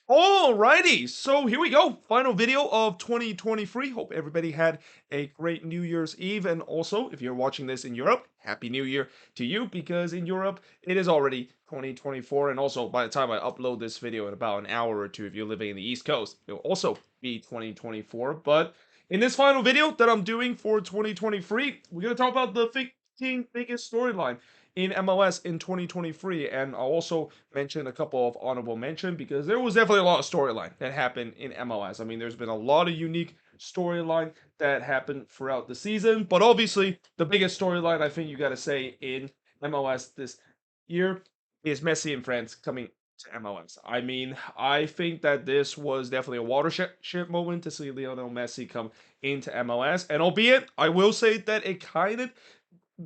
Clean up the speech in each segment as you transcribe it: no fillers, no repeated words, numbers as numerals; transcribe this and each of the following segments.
Alrighty, so here we go. Final video of 2023. Hope everybody had a great New Year's Eve. And also, if you're watching this in Europe, Happy New Year to you because in Europe it is already 2024. And also, by the time I upload this video in about an hour or two, if you're living in the East Coast, it'll also be 2024. But in this final video that I'm doing for 2023, we're going to talk about the 15 biggest storyline in MLS in 2023, and I'll also mention a couple of honorable mention because there was definitely a lot of storyline that happened in MLS. I mean, there's been a lot of unique storyline that happened throughout the season, but obviously the biggest storyline I think you got to say in MLS this year is Messi and friends coming to MLS. I mean, I think that this was definitely a watershed moment to see Lionel Messi come into MLS, and albeit I will say that it kind of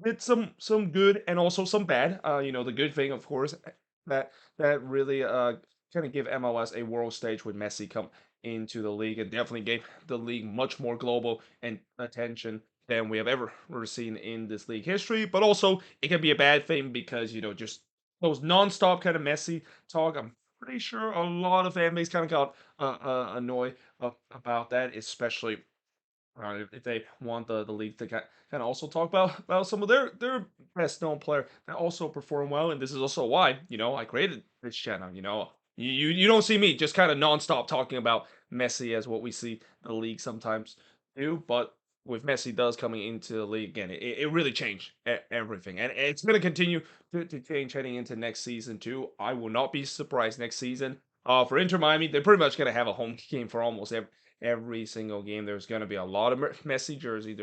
did some good and also some bad. The good thing, of course, that really kind of give MLS a world stage with Messi come into the league and definitely gave the league much more global and attention than we have ever seen in this league history. But also, it can be a bad thing because just those nonstop kind of Messi talk. I'm pretty sure a lot of fan base kind of got annoyed about that, especially if they want the league to kind of also talk about some of their best known player that also perform well, and this is also why I created this channel. You don't see me just kind of nonstop talking about Messi as what we see the league sometimes do, but with Messi does coming into the league again, it really changed everything, and it's going to continue to change heading into next season too. I will not be surprised next season. For Inter Miami, they're pretty much going to have a home game for almost every single game. There's going to be a lot of Messi jersey.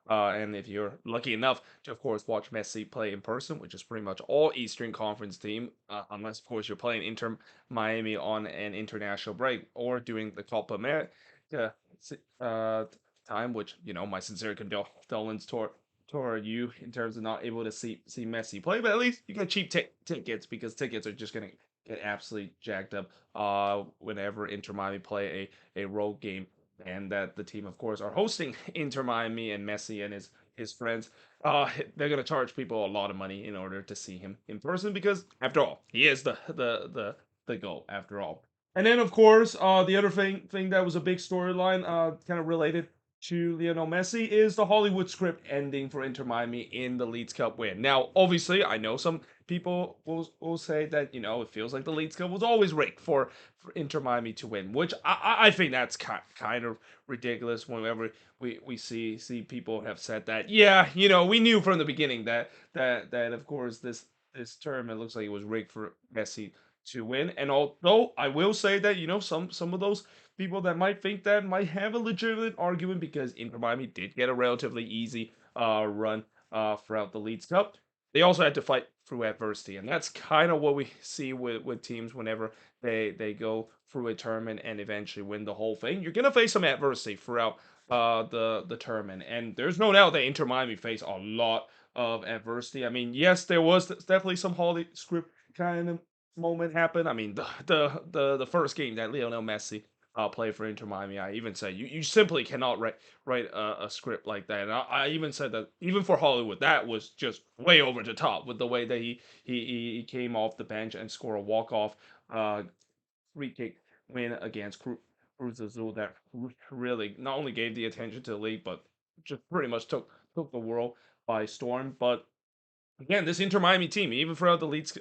And if you're lucky enough to, of course, watch Messi play in person, which is pretty much all Eastern Conference team, unless of course you're playing Inter Miami on an international break or doing the Copa America uh, time, which my sincere condolence toward you in terms of not able to see Messi play, but at least you get cheap tickets because tickets are just gonna get absolutely jacked up whenever Inter Miami play a road game, and that the team, of course, are hosting Inter Miami and Messi and his friends. They're gonna charge people a lot of money in order to see him in person because, after all, he is the goal. After all, and then of course, the other thing that was a big storyline, kind of related to Lionel Messi, is the Hollywood script ending for Inter Miami in the Leeds Cup win. Now, obviously, I know some people will say that it feels like the Leeds Cup was always rigged for Inter Miami to win, which I think that's kind of ridiculous. Whenever we see people have said that, yeah, we knew from the beginning that of course this tournament looks like it was rigged for Messi to win. And although I will say that some of those people that might think that might have a legitimate argument because Inter Miami did get a relatively easy run throughout the Leeds Cup. They also had to fight through adversity, and that's kind of what we see with teams whenever they go through a tournament and eventually win the whole thing. You're gonna face some adversity throughout the tournament, and there's no doubt that Inter Miami faced a lot of adversity. I mean, yes, there was definitely some Holy script kind of moment happen. I mean, the first game that Lionel Messi played for Inter Miami, I even said you simply cannot write a script like that. And I even said that even for Hollywood, that was just way over the top with the way that he came off the bench and scored a walk off uh, free kick win against Cruz Azul that really not only gave the attention to the league, but just pretty much took the world by storm. But again, this Inter Miami team, even throughout the Leagues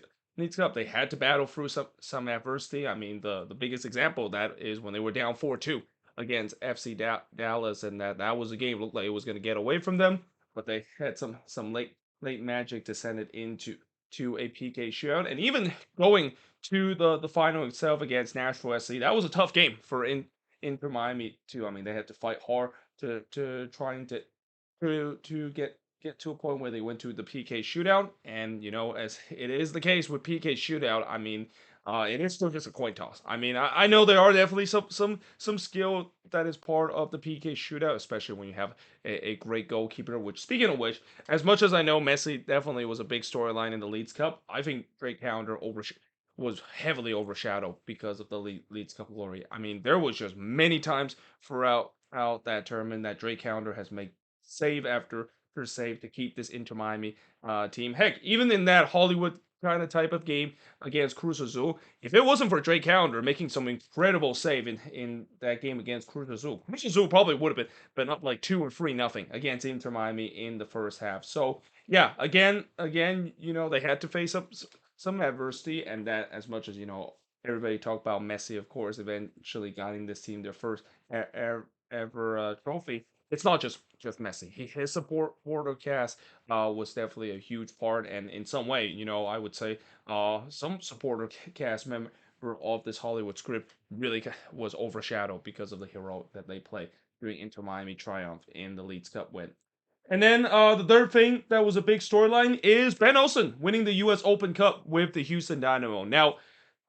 Cup, they had to battle through some adversity. I mean, the biggest example of that is when they were down 4-2 against FC Dallas, and that was a game looked like it was going to get away from them, but they had some late magic to send it into a PK shootout, and even going to the final itself against Nashville SC, that was a tough game for Inter Miami too. I mean, they had to fight hard to trying to get to a point where they went to the PK shootout, and as it is the case with PK shootout, I mean, it is still just a coin toss. I mean, I know there are definitely some skill that is part of the PK shootout, especially when you have a great goalkeeper. Which, speaking of which, as much as I know Messi definitely was a big storyline in the Leeds Cup, I think Drake Calendar was heavily overshadowed because of the Leeds Cup glory. I mean, there was just many times throughout out that tournament that Drake Calendar has made save after save to keep this Inter Miami team. Heck, even in that Hollywood kind of type of game against Cruz Azul. If it wasn't for Drake Callender making some incredible save in that game against Cruz Azul probably would have been up like 2 or 3 nothing against Inter Miami in the first half. So yeah, again, they had to face up some adversity, and that as much as everybody talked about Messi, of course, eventually getting this team their first ever trophy. It's not just Messi. His supporter cast was definitely a huge part, and in some way, I would say some supporter cast member of this Hollywood script really was overshadowed because of the hero that they play during Inter Miami triumph in the Leeds Cup win. And then the third thing that was a big storyline is Ben Olsen winning the U.S. Open Cup with the Houston Dynamo. Now,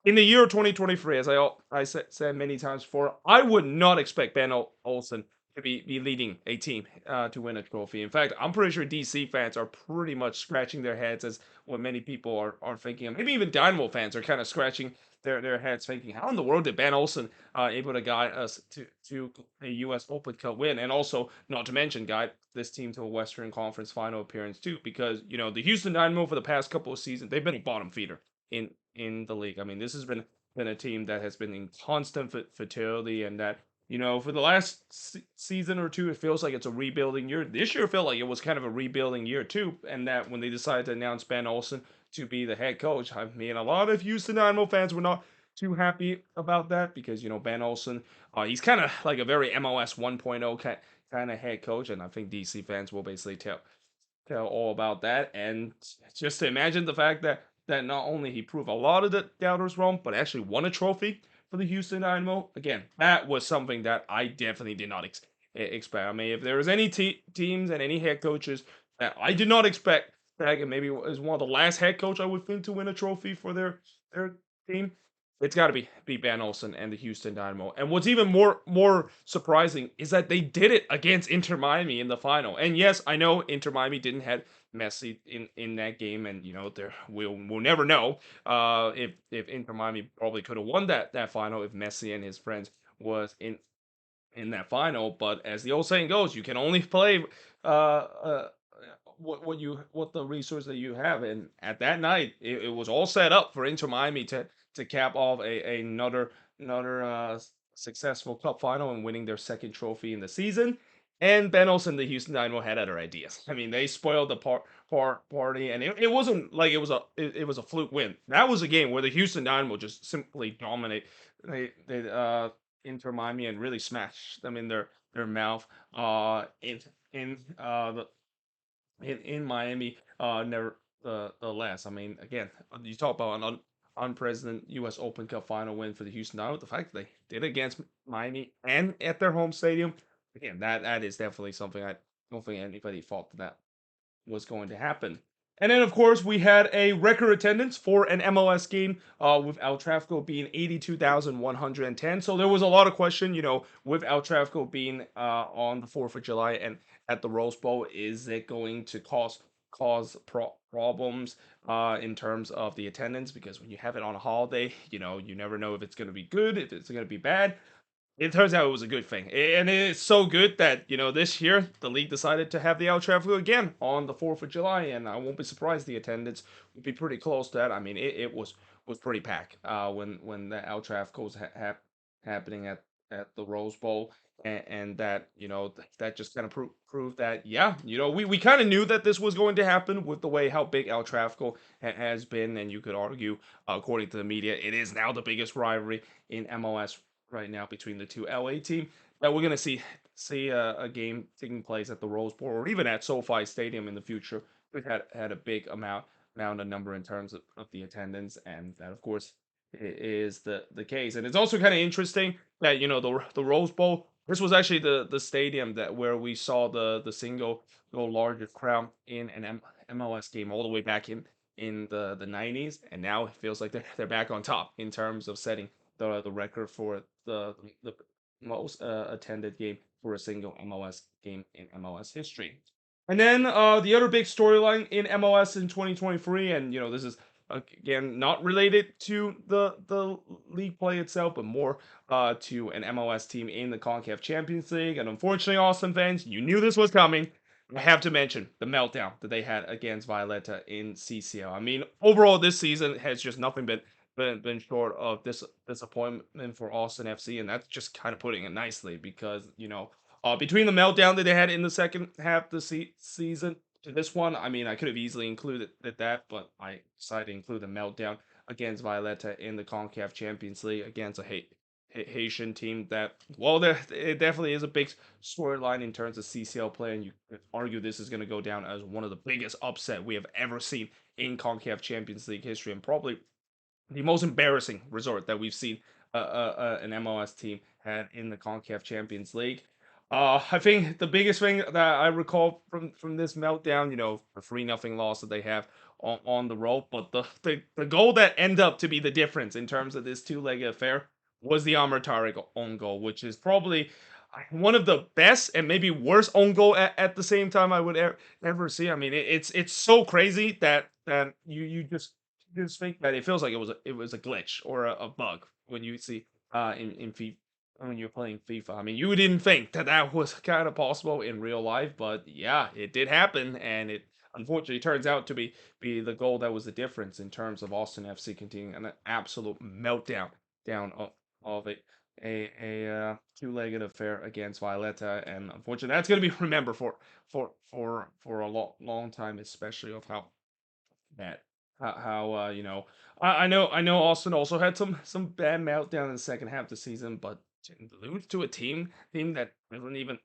in the year 2023, as I said many times before, I would not expect Ben Olsen to be leading a team to win a trophy. In fact, I'm pretty sure DC fans are pretty much scratching their heads as what many people are thinking. And maybe even Dynamo fans are kind of scratching their heads thinking, how in the world did Ben Olsen able to guide us to a U.S. Open Cup win? And also, not to mention, guide this team to a Western Conference final appearance too, because, the Houston Dynamo for the past couple of seasons, they've been a bottom feeder in the league. I mean, this has been a team that has been in constant fertility, and that for the last season or two, it feels like it's a rebuilding year. This year felt like it was kind of a rebuilding year too, and that when they decided to announce Ben Olsen to be the head coach, I mean, a lot of Houston Dynamo fans were not too happy about that because Ben Olsen, he's kind of like a very MLS 1.0 kind of head coach, and I think DC fans will basically tell all about that. And just to imagine the fact that not only he proved a lot of the doubters wrong, but actually won a trophy for the Houston Dynamo. Again, that was something that I definitely did not expect. I mean, if there was any teams and any head coaches that I did not expect, that maybe is one of the last head coach I would think to win a trophy for their team, it's got to be Ben Olsen and the Houston Dynamo. And what's even more surprising is that they did it against Inter Miami in the final. And yes, I know Inter Miami didn't have Messi in that game, and there we'll never know if Inter Miami probably could have won that final if Messi and his friends was in that final. But as the old saying goes, you can only play uh, uh what the resource that you have. And at that night, it was all set up for Inter Miami to cap off another successful cup final and winning their second trophy in the season. And Ben Olsen, the Houston Dynamo, had other ideas. I mean, they spoiled the party, and it wasn't like it was a fluke win. That was a game where the Houston Dynamo just simply dominate. They Inter Miami and really smashed them in their mouth. In Miami, never the less. I mean, again, you talk about an unprecedented U.S. Open Cup final win for the Houston Dynamo. The fact that they did it against Miami and at their home stadium, again, that is definitely something I don't think anybody thought that was going to happen. And then, of course, we had a record attendance for an MLS game with El Tráfico being 82,110. So there was a lot of question, with El Tráfico being on the 4th of July and at the Rose Bowl, is it going to cause problems in terms of the attendance? Because when you have it on a holiday, you never know if it's going to be good, if it's going to be bad. It turns out it was a good thing. And it's so good that, this year the league decided to have the El Tráfico again on the 4th of July. And I won't be surprised the attendance would be pretty close to that. I mean, it was pretty packed when the El Tráfico was happening at the Rose Bowl. And that, that just kind of proved that, yeah, we kind of knew that this was going to happen with the way how big El Tráfico has been. And you could argue, according to the media, it is now the biggest rivalry in MLS right now between the two LA team, that we're gonna see a game taking place at the Rose Bowl or even at SoFi Stadium in the future. We've had a big amount of number in terms of the attendance, and that of course is the case. And it's also kind of interesting that the Rose Bowl. This was actually the stadium that where we saw the single largest crowd in an MLS game all the way back in the 90s, and now it feels like they're back on top in terms of setting the record for the most attended game for a single MLS game in MLS history. And then the other big storyline in MLS in 2023, and this is again not related to the league play itself, but more to an MLS team in the CONCACAF Champions League. And unfortunately, Austin fans, you knew this was coming. I have to mention the meltdown that they had against Violetta in CCL. I mean, overall, this season has just nothing been short of disappointment for Austin FC, and that's just kind of putting it nicely because between the meltdown that they had in the second half of the season to this one, I mean, I could have easily included that, but I decided to include the meltdown against Violetta in the CONCACAF Champions League against a Haitian team that, well, there it definitely is a big storyline in terms of CCL play, and you could argue this is going to go down as one of the biggest upset we have ever seen in CONCACAF Champions League history, and probably the most embarrassing resort that we've seen an MLS team had in the CONCACAF Champions League. I think the biggest thing that I recall from this meltdown, the 3-0 loss that they have on the road, but the goal that ended up to be the difference in terms of this two-legged affair was the Amr Tariq own goal, which is probably one of the best and maybe worst own goal at the same time I would ever see. I mean, it's so crazy that you just think that it feels like it was a glitch or a bug when you see in FIFA when you're playing FIFA. I mean, you didn't think that that was kind of possible in real life, but yeah, it did happen, and it unfortunately turns out to be the goal that was the difference in terms of Austin FC continuing an absolute meltdown down of a two-legged affair against Violetta, and unfortunately, that's going to be remembered for a long time, especially of how that how I know Austin also had some bad meltdown in the second half of the season, but to lose to a team that doesn't even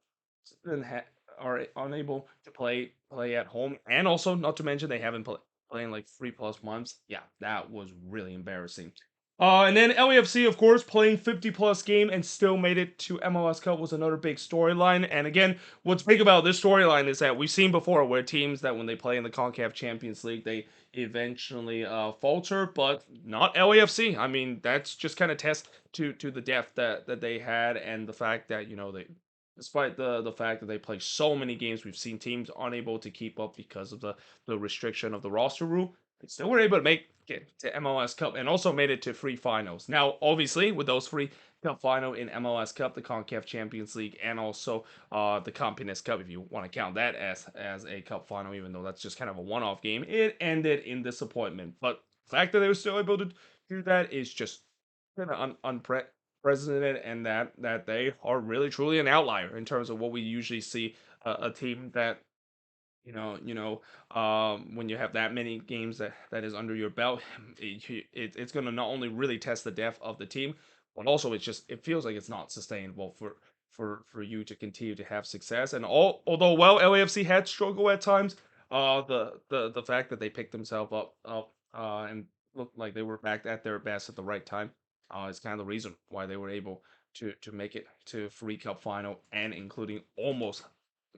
doesn't ha- are unable to play at home, and also not to mention they haven't playing like 3+ months. Yeah, that was really embarrassing. And then LAFC, of course, playing 50+ game and still made it to MLS Cup was another big storyline. And again, what's big about this storyline is that we've seen before where teams that when they play in the CONCACAF Champions League, they eventually falter, but not LAFC. I mean, that's just kind of test to the depth that they had and the fact that they, despite the fact that they play so many games, we've seen teams unable to keep up because of the restriction of the roster rule. They still were able to make it to MLS Cup and also made it to three finals. Now, obviously, with those three cup final in MLS Cup, the CONCACAF Champions League, and also the Campeones Cup, if you want to count that as a cup final, even though that's just kind of a one-off game, it ended in disappointment. But the fact that they were still able to do that is just kind of unprecedented, and that they are really truly an outlier in terms of what we usually see a team that when you have that many games that is under your belt, it's going to not only really test the depth of the team, but also it feels like it's not sustainable for you to continue to have success. And although LAFC had struggled at times, the fact that they picked themselves up and looked like they were back at their best at the right time is kind of the reason why they were able to make it to free cup final and including almost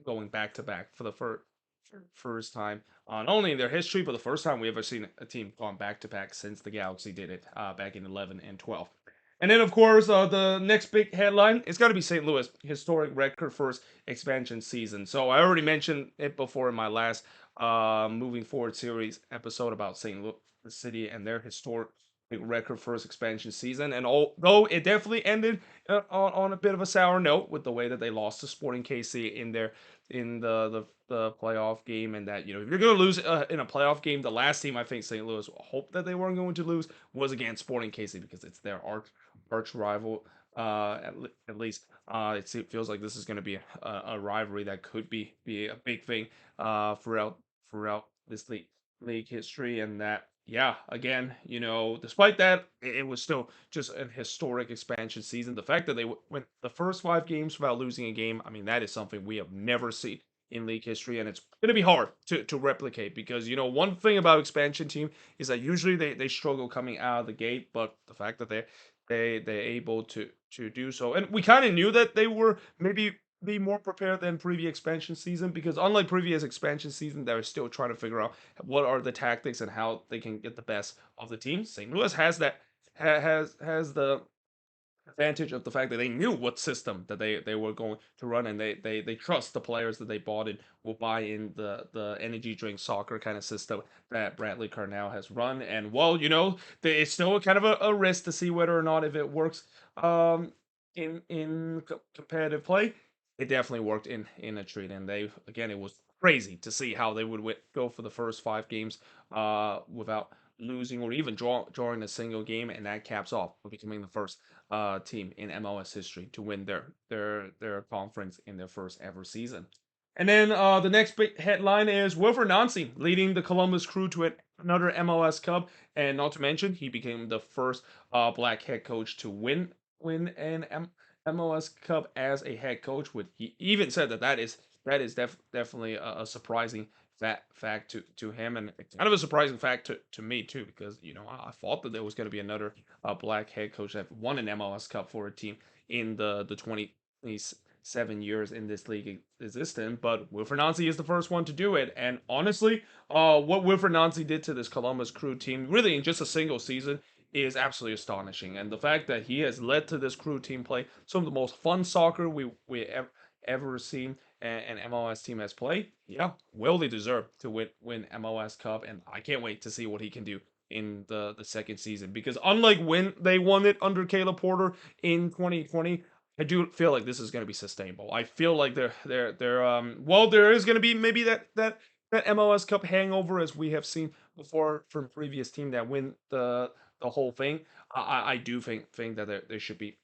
going back to back for the first time, not only in their history, but the first time we ever seen a team gone back to back since the Galaxy did it back in 11 and 12. And then, of course, the next big headline is got to be St. Louis historic record first expansion season. So I already mentioned it before in my last moving forward series episode about St. Louis City and their historic record first expansion season. And although it definitely ended on a bit of a sour note with the way that they lost to Sporting KC in the playoff game, and that if you're going to lose in a playoff game, the last team I think St. Louis hoped that they weren't going to lose was against Sporting KC because it's their arch rival. At least it feels like this is going to be a rivalry that could be a big thing throughout this league history, and that yeah, again, despite that, it was still just an historic expansion season. The fact that they went the first 5 games without losing a game, I mean, that is something we have never seen in league history, and it's going to be hard to replicate because one thing about expansion team is that usually they struggle coming out of the gate, but the fact that they're able to do so, and we kind of knew that they were maybe be more prepared than previous expansion season because unlike previous expansion season, they're still trying to figure out what are the tactics and how they can get the best of the team. St. Louis has that has the advantage of the fact that they knew what system that they were going to run, and they trust the players that they bought in will buy in the energy drink soccer kind of system that Bradley Carnell has run. And well, it's still kind of a risk to see whether or not if it works in competitive play. It definitely worked in a treat, and they again it was crazy to see how they would go for the first 5 games without losing or even drawing a single game, and that caps off for becoming the first team in MLS history to win their conference in their first ever season. And then the next big headline is Wilfred Nancy leading the Columbus Crew to another MLS Cup, and not to mention he became the first black head coach to win an MLS Cup as a head coach. With he even said that is definitely a surprising fact to him, and kind of a surprising fact to me too, because I thought that there was going to be another black head coach that won an MLS Cup for a team in the 27 years in this league existent, but Wilfred Nancy is the first one to do it. And honestly, what Wilfred Nancy did to this Columbus Crew team, really in just a single season, is absolutely astonishing. And the fact that he has led to this Crew team play some of the most fun soccer we ever seen an MLS team has played, yeah, well they deserve to win MLS Cup, and I can't wait to see what he can do in the second season, because unlike when they won it under Caleb Porter in 2020, I do feel like this is going to be sustainable. I feel like well, there is going to be maybe that MLS Cup hangover as we have seen before from previous team that win the whole thing. I do think that they should be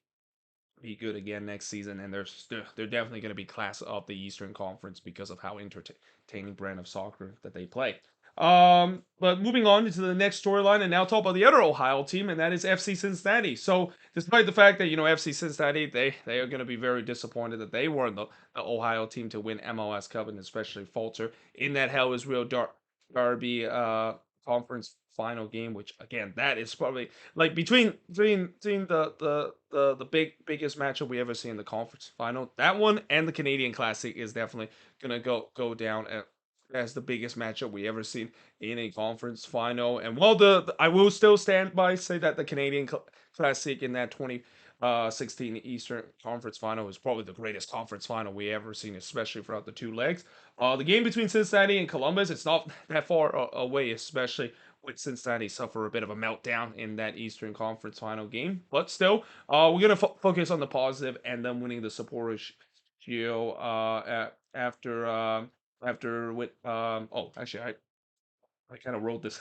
good again next season, and they're definitely going to be class of the Eastern Conference because of how entertaining brand of soccer that they play. But moving on to the next storyline, and now talk about the other Ohio team, and that is FC Cincinnati. So, despite the fact that FC Cincinnati they are going to be very disappointed that they were the Ohio team to win MLS Cup, and especially falter in that Hell is Real Derby conference final game, which again that is probably like between the biggest matchup we ever see in the conference final. That one and the Canadian Classic is definitely gonna go down as the biggest matchup we ever seen in a conference final. And while I will still stand by say that the Canadian Classic in that 2016 Eastern Conference Final was probably the greatest conference final we ever seen, especially throughout the two legs. The game between Cincinnati and Columbus, it's not that far away, especially with Cincinnati suffer a bit of a meltdown in that Eastern Conference Final game. But still, we're gonna focus on the positive and then winning the Supporters Shield after with oh actually I kind of wrote this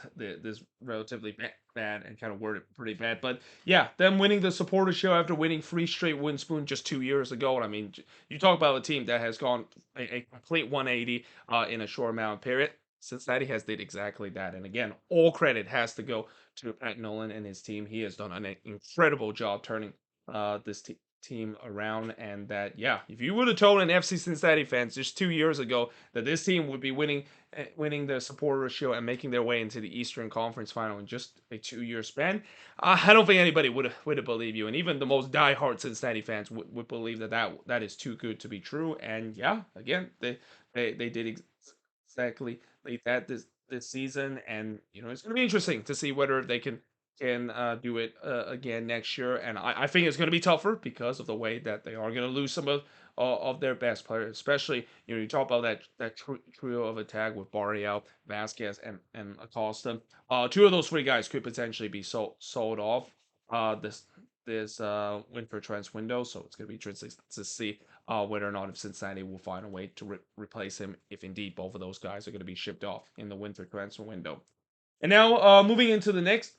relatively bad and kind of worded pretty bad, but yeah, them winning the Supporter Shield after winning 3 straight win spoon just 2 years ago. And I mean, you talk about a team that has gone a complete 180 in a short amount of period. Cincinnati has did exactly that, and again, all credit has to go to Pat Nolan and his team. He has done an incredible job turning this team around, and that yeah, if you would have told an FC Cincinnati fans just 2 years ago that this team would be winning the Supporters Shield and making their way into the Eastern Conference Final in just a 2 year span, I don't think anybody would have believed you, and even the most diehard Cincinnati fans would believe that is too good to be true. And yeah, again, they did exactly like that this season, and it's going to be interesting to see whether they can do it again next year. And I think it's going to be tougher because of the way that they are going to lose some of their best players, especially you talk about that trio of attack with Barrial, Vasquez, and Acosta. Two of those three guys could potentially be sold off this winter transfer window, so it's going to be interesting to see whether or not if Cincinnati will find a way to replace him if indeed both of those guys are going to be shipped off in the winter transfer window. And now, moving into the next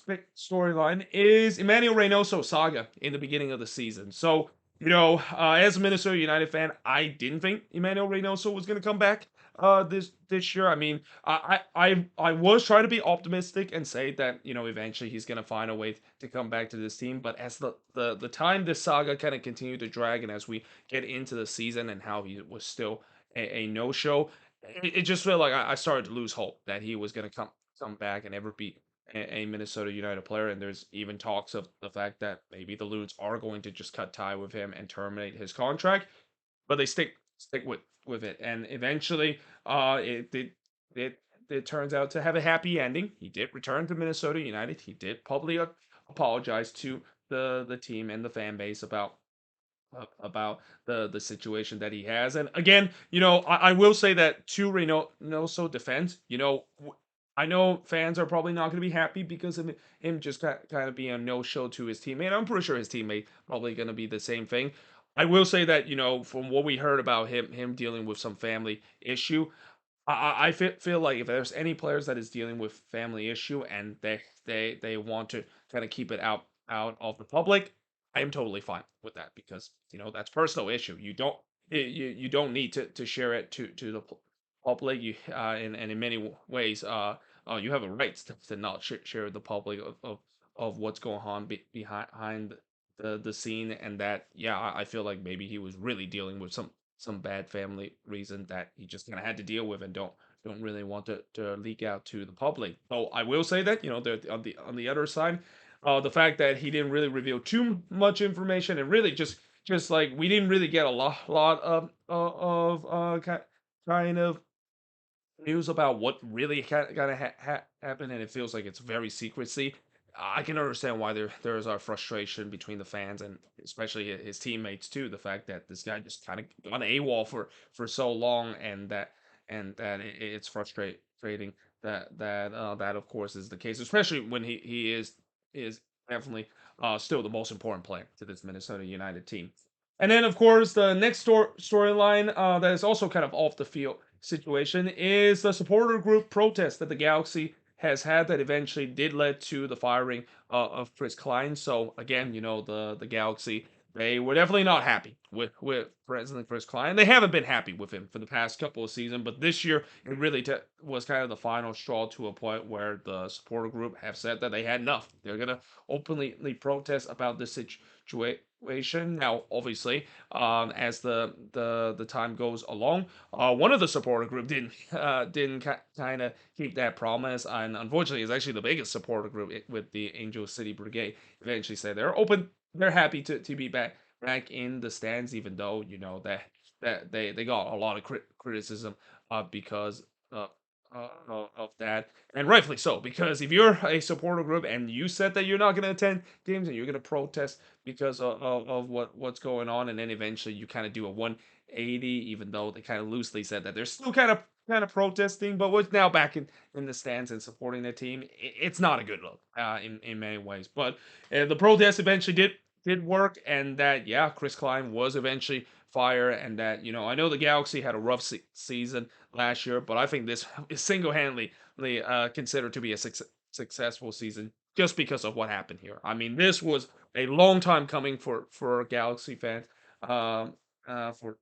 big storyline is Emmanuel Reynoso saga in the beginning of the season. So, as a Minnesota United fan, I didn't think Emmanuel Reynoso was going to come back this year. I mean, I was trying to be optimistic and say that eventually he's going to find a way to come back to this team. But as the time this saga kind of continued to drag, and as we get into the season and how he was still a no show, it just felt like I started to lose hope that he was going to come back and ever be a Minnesota United player. And there's even talks of the fact that maybe the Loons are going to just cut tie with him and terminate his contract, but they stick with it. And eventually, it turns out to have a happy ending. He did return to Minnesota United. He did publicly apologize to the team and the fan base about the situation that he has. And again, I will say that to Reynoso defense, I know fans are probably not going to be happy because of him just kind of being a no show to his teammate. I'm pretty sure his teammate probably going to be the same thing. I will say that, from what we heard about him dealing with some family issue, I feel like if there's any players that is dealing with family issue and they want to kind of keep it out of the public, I am totally fine with that because that's personal issue. You don't need to share it to the public. You and in many ways, you have a right to not share with the public of what's going on behind the scene, and that, yeah, I feel like maybe he was really dealing with some bad family reason that he just kind of had to deal with and don't really want to leak out to the public. So I will say that, on the other side, the fact that he didn't really reveal too much information, and really just like we didn't really get a lot of kind of news about what really gonna happen, and it feels like it's very secrecy. I can understand why there's our frustration between the fans and especially his teammates too. The fact that this guy just kind of gone AWOL for so long, and that it's frustrating that of course is the case, especially when he is definitely still the most important player to this Minnesota United team. And then, of course, the next storyline that is also kind of off the field situation is the supporter group protest that the Galaxy has had that eventually did lead to the firing of Chris Klein. So again, the Galaxy, they were definitely not happy with President Chris Klein. They haven't been happy with him for the past couple of seasons, but this year it really was kind of the final straw, to a point where the supporter group have said that they had enough. They're gonna openly protest about this situation. Now, obviously, as the time goes along, one of the supporter group didn't kind of keep that promise, and unfortunately, is actually the biggest supporter group with the Angel City Brigade. Eventually, say they're happy to be back in the stands, even though that they got a lot of criticism because of that, and rightfully so. Because if you're a supporter group and you said that you're not going to attend games and you're going to protest because of what's going on, and then eventually you kind of do a 180, even though they kind of loosely said that they're still kind of protesting, but was now back in the stands and supporting their team. It's not a good look in many ways. But the protest eventually did work, and that, yeah, Chris Klein was eventually fired, and that, I know the Galaxy had a rough season last year, but I think this is single-handedly considered to be a successful season just because of what happened here. I mean, this was a long time coming for Galaxy fans, for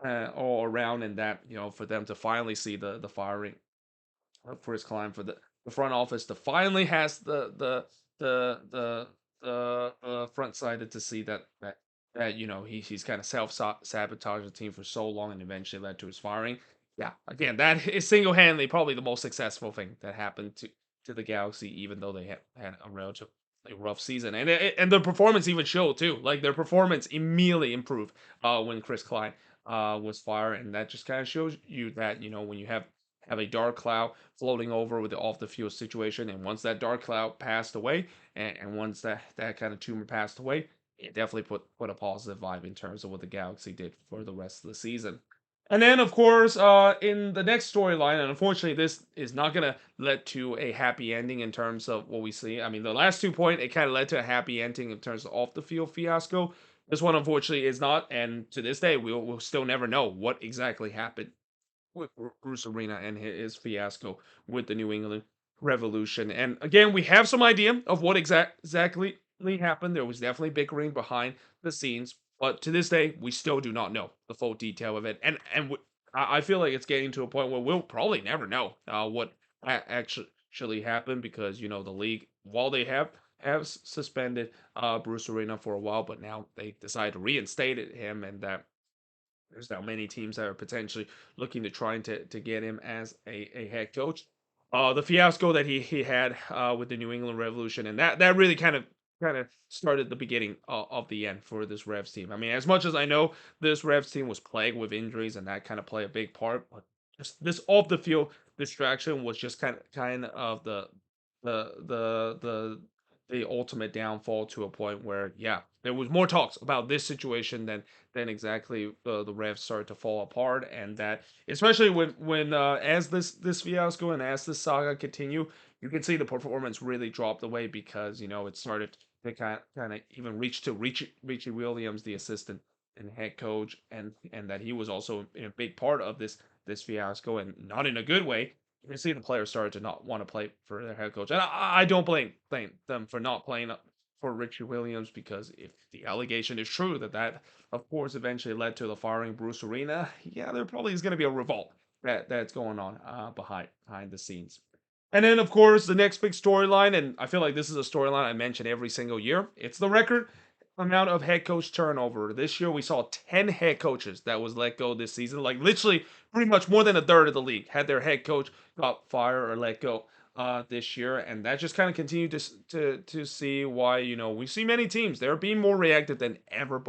all around, and that, for them to finally see the firing for his climb, for the front office to finally has the front sided to see that he's kind of sabotaged the team for so long and eventually led to his firing. Yeah, again, that is single handedly probably the most successful thing that happened to the Galaxy, even though they had a relatively rough season, and their performance even showed too. Like, their performance immediately improved when Chris Klein was fired, and that just kind of shows you that, when you have a dark cloud floating over with the off the field situation, and once that dark cloud passed away, and once that kind of tumor passed away, it definitely put a positive vibe in terms of what the Galaxy did for the rest of the season. And then, of course, in the next storyline, and unfortunately, this is not going to lead to a happy ending in terms of what we see. I mean, the last 2 points, it kind of led to a happy ending in terms of off the field fiasco. This one, unfortunately, is not, and to this day, we'll still never know what exactly happened with Bruce Arena and his fiasco with the New England Revolution. And again, we have some idea of what exactly happened. There was definitely bickering behind the scenes, but to this day, we still do not know the full detail of it. And I feel like it's getting to a point where we'll probably never know what actually happened, because the league, while they have suspended Bruce Arena for a while, but now they decided to reinstate him, and that there's now many teams that are potentially looking to trying to get him as a head coach. The fiasco that he had with the New England Revolution, and that really kind of started the beginning of the end for this Revs team. I mean, as much as I know this Revs team was plagued with injuries, and that kind of play a big part, but just this off the field distraction was just kind of the ultimate downfall, to a point where, yeah, there was more talks about this situation than exactly the Revs started to fall apart, and that, especially when as this fiasco and as this saga continue, you can see the performance really dropped away, because it started to kind of even reach to Richie Williams, the assistant and head coach, and that he was also a big part of this fiasco, and not in a good way. You can see the players started to not want to play for their head coach, and I don't blame them for not playing for Richie Williams, because if the allegation is true that of course eventually led to the firing of Bruce Arena, yeah, there probably is going to be a revolt that's going on behind the scenes. And then, of course, the next big storyline, and I feel like this is a storyline I mention every single year. It's the record amount of head coach turnover. This year, we saw 10 head coaches that was let go this season. Like, literally, pretty much more than a third of the league had their head coach got fired or let go this year. And that just kind of continued to see why, we see many teams. They're being more reactive than ever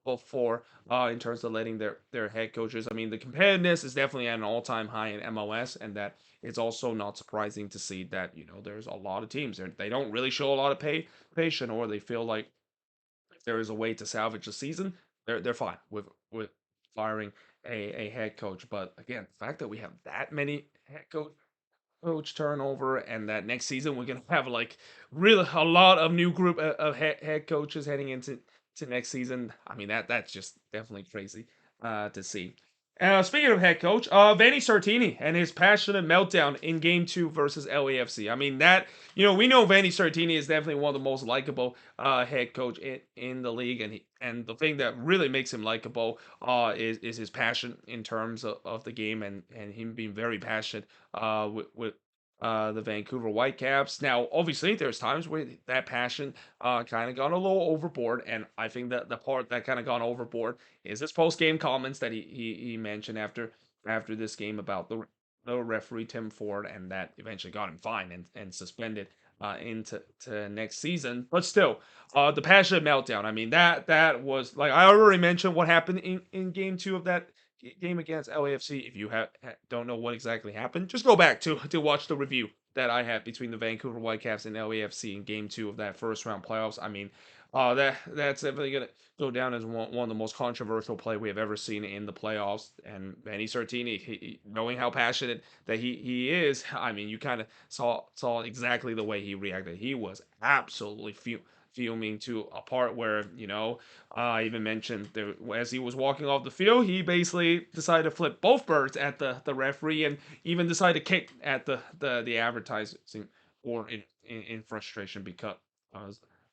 before in terms of letting their head coaches. I mean, the competitiveness is definitely at an all-time high in MLS, and that it's also not surprising to see that there's a lot of teams they don't really show a lot of patience, or they feel like if there is a way to salvage the season, they're fine with firing a head coach. But again, the fact that we have that many head coach turnover, and that next season we're gonna have like really a lot of new group of head coaches heading into next season. I mean that's just definitely crazy to see. Speaking of head coach, Vanni Sartini and his passionate meltdown in Game Two versus LAFC. I mean that we know Vanni Sartini is definitely one of the most likable head coach in the league, and the thing that really makes him likable is his passion in terms of the game, and him being very passionate with the Vancouver Whitecaps. Now, obviously, there's times where that passion kind of gone a little overboard, and I think that the part that kind of gone overboard is his post game comments that he mentioned after this game about the referee Tim Ford, and that eventually got him fined and suspended into next season. But still, the passionate meltdown. I mean that was like I already mentioned what happened in game two of that game against LAFC. If you don't know what exactly happened, just go back to watch the review that I had between the Vancouver Whitecaps and LAFC in Game Two of that first round playoffs. I mean, that's definitely gonna go down as one of the most controversial play we have ever seen in the playoffs. And Manny Sartini, knowing how passionate that he is, I mean, you kind of saw exactly the way he reacted. He was absolutely fuming to a part where I even mentioned there, as he was walking off the field, he basically decided to flip both birds at the referee, and even decided to kick at the advertising or in frustration because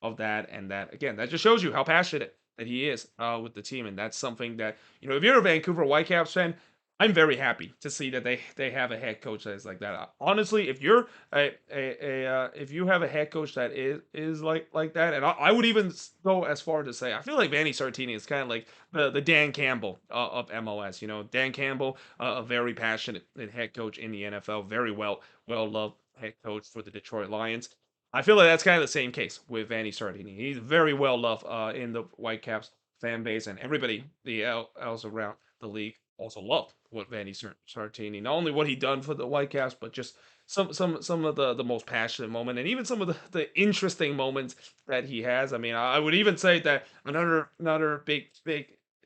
of that. And that again, that just shows you how passionate that he is with the team, and that's something that if you're a Vancouver Whitecaps fan, I'm very happy to see that they have a head coach that is like that. Honestly, if you're if you have a head coach that is like that, and I would even go as far to say I feel like Vanni Sartini is kind of like the Dan Campbell of MLS. Dan Campbell, a very passionate head coach in the NFL, very well loved head coach for the Detroit Lions. I feel like that's kind of the same case with Vanni Sartini. He's very well loved in the Whitecaps fan base, and everybody else around the league also loved what Vanni Sartini, not only what he done for the Whitecaps, but just some of the most passionate moment, and even some of the interesting moments that he has. I mean, I would even say that another big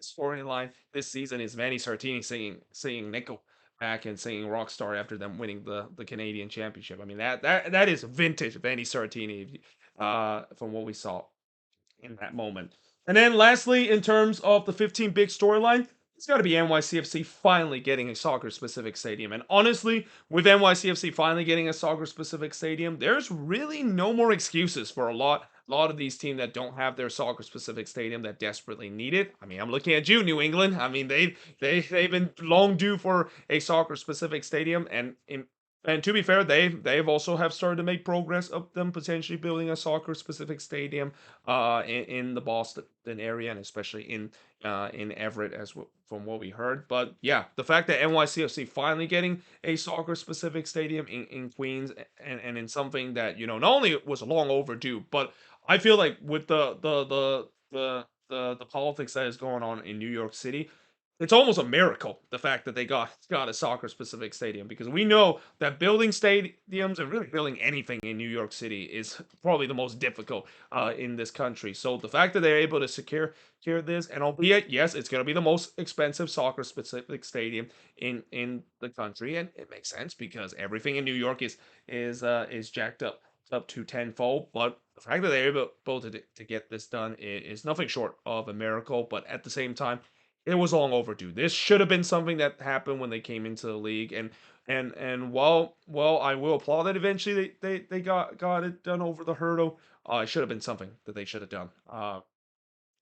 storyline this season is Vanni Sartini singing Nickel back and singing Rockstar after them winning the Canadian Championship. I mean that is vintage Vanni Sartini from what we saw in that moment. And then lastly, in terms of the 15 big storyline, it's got to be NYCFC finally getting a soccer specific stadium. And honestly, with NYCFC finally getting a soccer specific stadium, there's really no more excuses for a lot of these teams that don't have their soccer specific stadium that desperately need it. I mean, I'm looking at you, New England. I mean, they've been long due for a soccer specific stadium, and to be fair, they've also have started to make progress of them potentially building a soccer specific stadium in the Boston area, and especially in Everett, from what we heard. But yeah, the fact that NYCFC finally getting a soccer specific stadium in Queens, and in something that not only was long overdue, but I feel like with the politics that is going on in New York City, it's almost a miracle the fact that they got a soccer specific stadium, because we know that building stadiums and really building anything in New York City is probably the most difficult in this country. So the fact that they're able to secure this, and albeit yes, it's going to be the most expensive soccer specific stadium in the country, and it makes sense because everything in New York is jacked up to tenfold. But the fact that they're able to get this done is nothing short of a miracle. But at the same time, it was long overdue. This should have been something that happened when they came into the league, and while I will applaud that eventually they got it done over the hurdle. It should have been something that they should have done.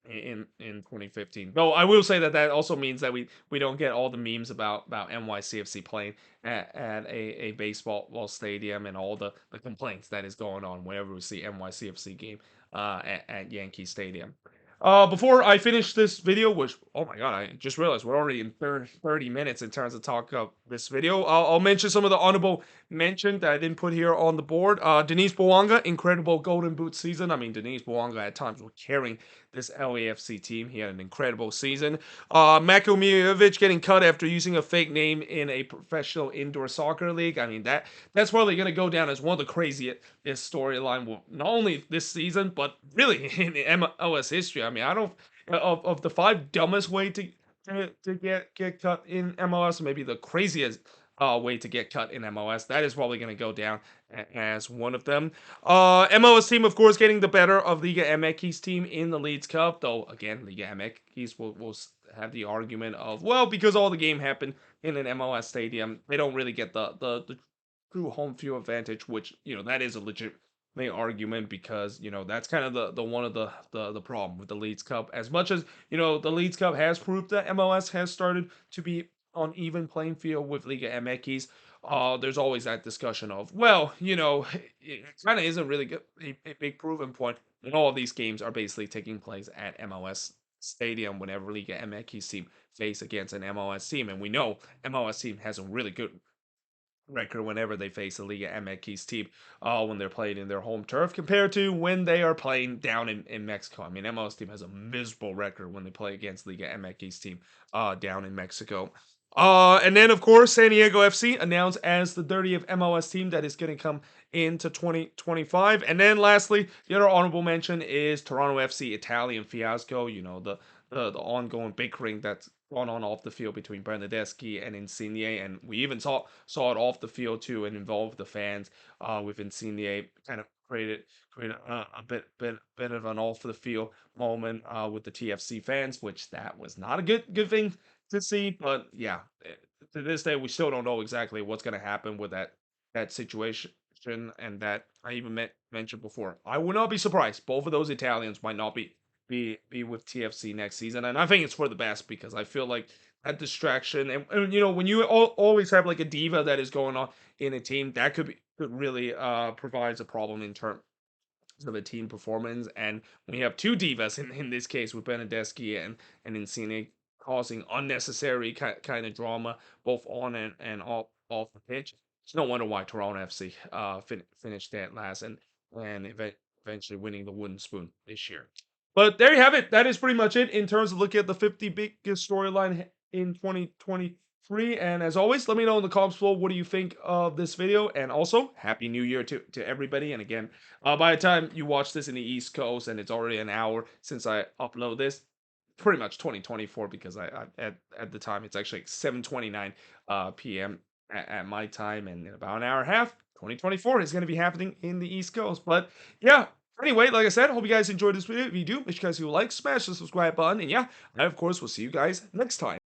In 2015. Though I will say that that also means that we don't get all the memes about NYCFC playing at a baseball stadium and all the complaints that is going on whenever we see NYCFC game at Yankee Stadium. Before I finish this video, which, oh my god, I just realized we're already in 30 minutes in terms of talk of this video. I'll mention some of the honorable mention that I didn't put here on the board. Denise Bouanga, incredible Golden Boot season. I mean, Denise Bouanga at times was carrying this LAFC team. He had an incredible season. Mako Mijovic getting cut after using a fake name in a professional indoor soccer league. I mean, that's probably going to go down as one of the craziest storyline, not only this season, but really in MLS history. I mean, I don't of the five dumbest way to get cut in MLS, maybe the craziest way to get cut in MLS. That is probably going to go down as one of them. MLS team, of course, getting the better of Liga MX team in the Leeds Cup, though again, Liga MX will have the argument of, well, because all the game happened in an MLS stadium, they don't really get the true home field advantage, which, that is a legit argument, because that's kind of the one of the problem with the Leeds Cup. As much as the Leeds Cup has proved that MLS has started to be on even playing field with Liga MX. There's always that discussion of, well, it kind of isn't really a big proven point. And all of these games are basically taking place at MLS Stadium whenever Liga MX team face against an MLS team, and we know MLS team has a really good record whenever they face a Liga MX team when they're playing in their home turf, compared to when they are playing down in Mexico. I mean, MLS team has a miserable record when they play against Liga MX team down in Mexico. And then, of course, San Diego FC announced as the 30th MLS team that is going to come into 2025. And then, lastly, the other honorable mention is Toronto FC Italian fiasco. The ongoing bickering that's gone on off the field between Bernardeschi and Insigne, and we even saw it off the field too, and involved the fans. With Insigne kind of created a bit of an off the field moment with the TFC fans, which that was not a good thing to see. But yeah, to this day, we still don't know exactly what's going to happen with that situation. And that I even mentioned before. I would not be surprised. Both of those Italians might not be with TFC next season, and I think it's for the best, because I feel like that distraction, and when you always have like a diva that is going on in a team, that could really provides a problem in terms of a team performance. And when you have two divas in this case with Bernardeschi and Insigne, causing unnecessary kind of drama both on and off the pitch, it's no wonder why Toronto FC finished that last, and eventually winning the wooden spoon this year. But there you have it. That is pretty much it in terms of looking at the 50 biggest storyline in 2023. And as always, let me know in the comments below, what do you think of this video? And also, Happy New Year to everybody. And again, by the time you watch this in the East Coast, and it's already an hour since I upload this, pretty much 2024, because I at the time it's actually 7:29 p.m. At my time, and in about an hour and a half, 2024 is going to be happening in the East Coast. But yeah, anyway, like I said, hope you guys enjoyed this video. If you do, make sure you guys like, smash the subscribe button, and yeah, I of course will see you guys next time.